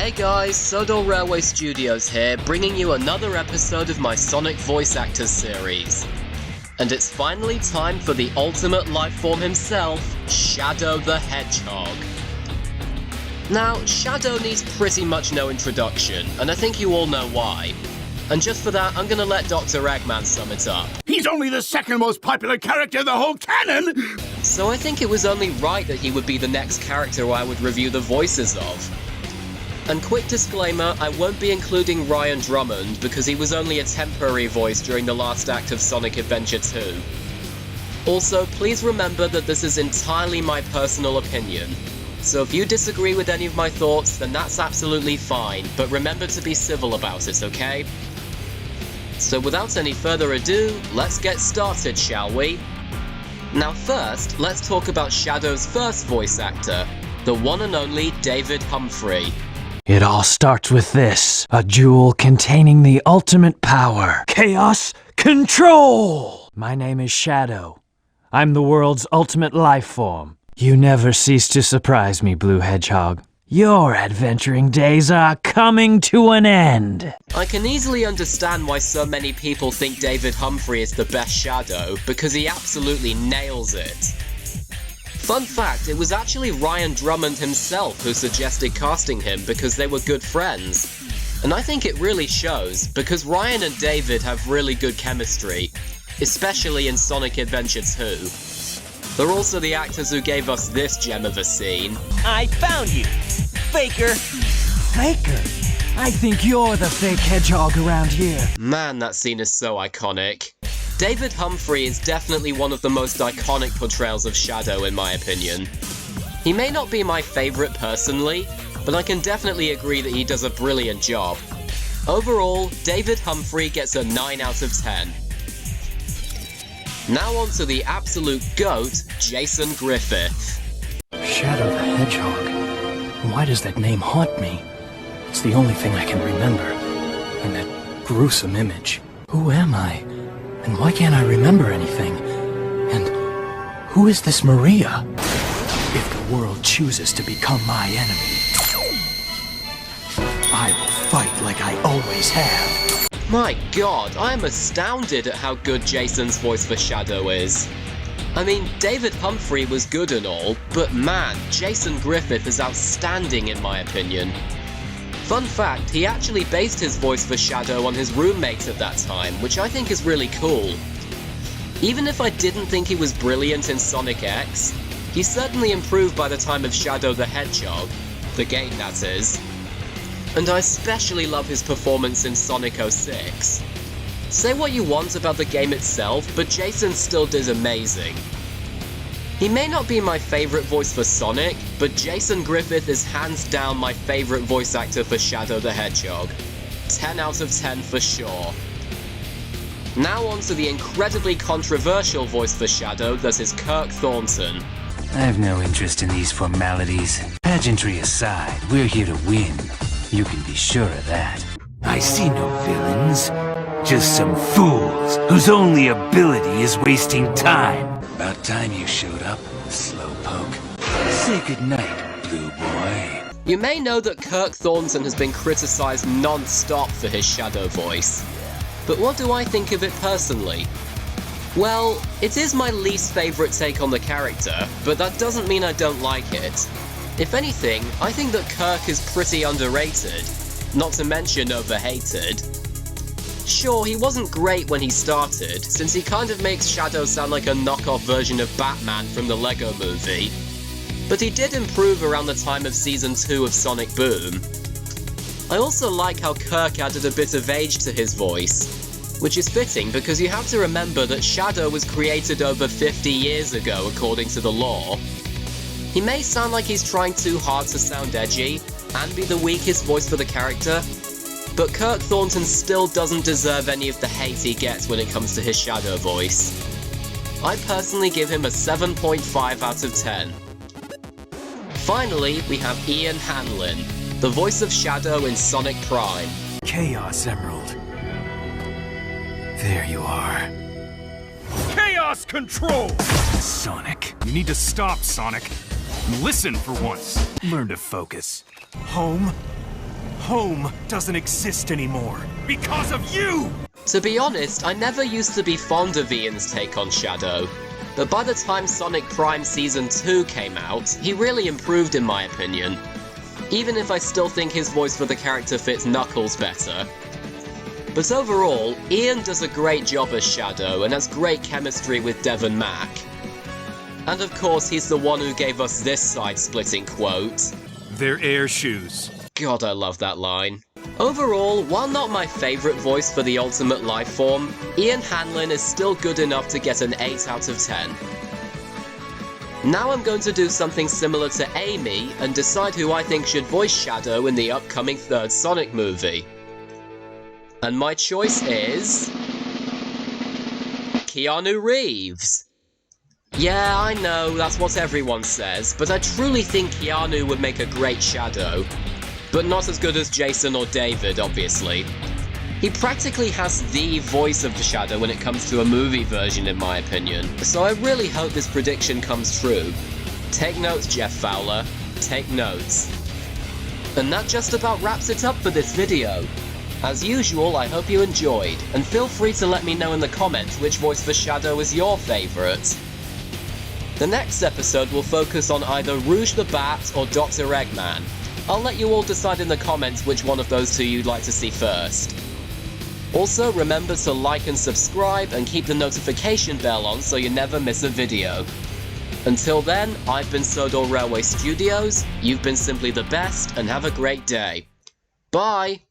Hey guys, Sodor Railway Studios here, bringing you another episode of my Sonic Voice Actors series. And it's finally time for the ultimate Lifeform himself, Shadow the Hedgehog. Now, Shadow needs pretty much no introduction, and I think you all know why. And just for that, I'm gonna let Dr. Eggman sum it up. He's only the second most popular character in the whole canon! So I think it was only right that he would be the next character I would review the voices of. And quick disclaimer, I won't be including Ryan Drummond because he was only a temporary voice during the last act of Sonic Adventure 2. Also, please remember that this is entirely my personal opinion. So if you disagree with any of my thoughts, then that's absolutely fine, but remember to be civil about it, okay? So without any further ado, let's get started, shall we? Now first, let's talk about Shadow's first voice actor, the one and only David Humphrey. It all starts with this, a jewel containing the ultimate power, Chaos Control! My name is Shadow. I'm the world's ultimate life form. You never cease to surprise me, Blue Hedgehog. Your adventuring days are coming to an end. I can easily understand why so many people think David Humphrey is the best Shadow, because he absolutely nails it. Fun fact, it was actually Ryan Drummond himself who suggested casting him because they were good friends. And I think it really shows, because Ryan and David have really good chemistry, especially in Sonic Adventure 2. They're also the actors who gave us this gem of a scene. I found you, Faker! Faker? I think you're the fake hedgehog around here. Man, that scene is so iconic. David Humphrey is definitely one of the most iconic portrayals of Shadow in my opinion. He may not be my favourite personally, but I can definitely agree that he does a brilliant job. Overall, David Humphrey gets a 9 out of 10. Now on to the absolute GOAT, Jason Griffith. Shadow the Hedgehog. Why does that name haunt me? It's the only thing I can remember. And that gruesome image. Who am I? And why can't I remember anything? And who is this Maria? If the world chooses to become my enemy, I will fight like I always have. My god, I am astounded at how good Jason's voice for Shadow is. I mean, David Humphrey was good and all, but man, Jason Griffith is outstanding in my opinion. Fun fact, he actually based his voice for Shadow on his roommates at that time, which I think is really cool. Even if I didn't think he was brilliant in Sonic X, he certainly improved by the time of Shadow the Hedgehog, the game that is. And I especially love his performance in Sonic 06. Say what you want about the game itself, but Jason still did amazing. He may not be my favourite voice for Sonic, but Jason Griffith is hands down my favourite voice actor for Shadow the Hedgehog. 10 out of 10 for sure. Now on to the incredibly controversial voice for Shadow that is Kirk Thornton. I have no interest in these formalities. Pageantry aside, we're here to win. You can be sure of that. I see no villains, just some fools whose only ability is wasting time. About time you showed up, slowpoke. Say goodnight, blue boy. You may know that Kirk Thornton has been criticised non-stop for his Shadow voice. But what do I think of it personally? Well, it is my least favourite take on the character, but that doesn't mean I don't like it. If anything, I think that Kirk is pretty underrated, not to mention overhated. Sure, he wasn't great when he started, since he kind of makes Shadow sound like a knockoff version of Batman from the Lego movie. But he did improve around the time of Season 2 of Sonic Boom. I also like how Kirk added a bit of age to his voice, which is fitting because you have to remember that Shadow was created over 50 years ago according to the lore. He may sound like he's trying too hard to sound edgy, and be the weakest voice for the character, but Kirk Thornton still doesn't deserve any of the hate he gets when it comes to his Shadow voice. I personally give him a 7.5 out of 10. Finally, we have Ian Hanlin, the voice of Shadow in Sonic Prime. Chaos Emerald. There you are. Chaos Control! Sonic. You need to stop, Sonic. Listen for once. Learn to focus. Home home doesn't exist anymore. Because of you! To be honest, I never used to be fond of Ian's take on Shadow, but by the time Sonic Prime Season 2 came out, he really improved in my opinion, even if I still think his voice for the character fits Knuckles better. But overall, Ian does a great job as Shadow and has great chemistry with Devon Mack. And of course, he's the one who gave us this side-splitting quote. They're air shoes. God, I love that line. Overall, while not my favourite voice for the Ultimate Lifeform, Ian Hanlin is still good enough to get an 8 out of 10. Now I'm going to do something similar to Amy and decide who I think should voice Shadow in the upcoming third Sonic movie. And my choice is... Keanu Reeves. Yeah, I know, that's what everyone says, but I truly think Keanu would make a great Shadow. But not as good as Jason or David, obviously. He practically has the voice of the Shadow when it comes to a movie version, in my opinion, so I really hope this prediction comes true. Take notes, Jeff Fowler. Take notes. And that just about wraps it up for this video. As usual, I hope you enjoyed, and feel free to let me know in the comments which voice for Shadow is your favourite. The next episode will focus on either Rouge the Bat or Dr. Eggman. I'll let you all decide in the comments which one of those two you'd like to see first. Also, remember to like and subscribe and keep the notification bell on so you never miss a video. Until then, I've been Sodor Railway Studios, you've been simply the best, and have a great day. Bye!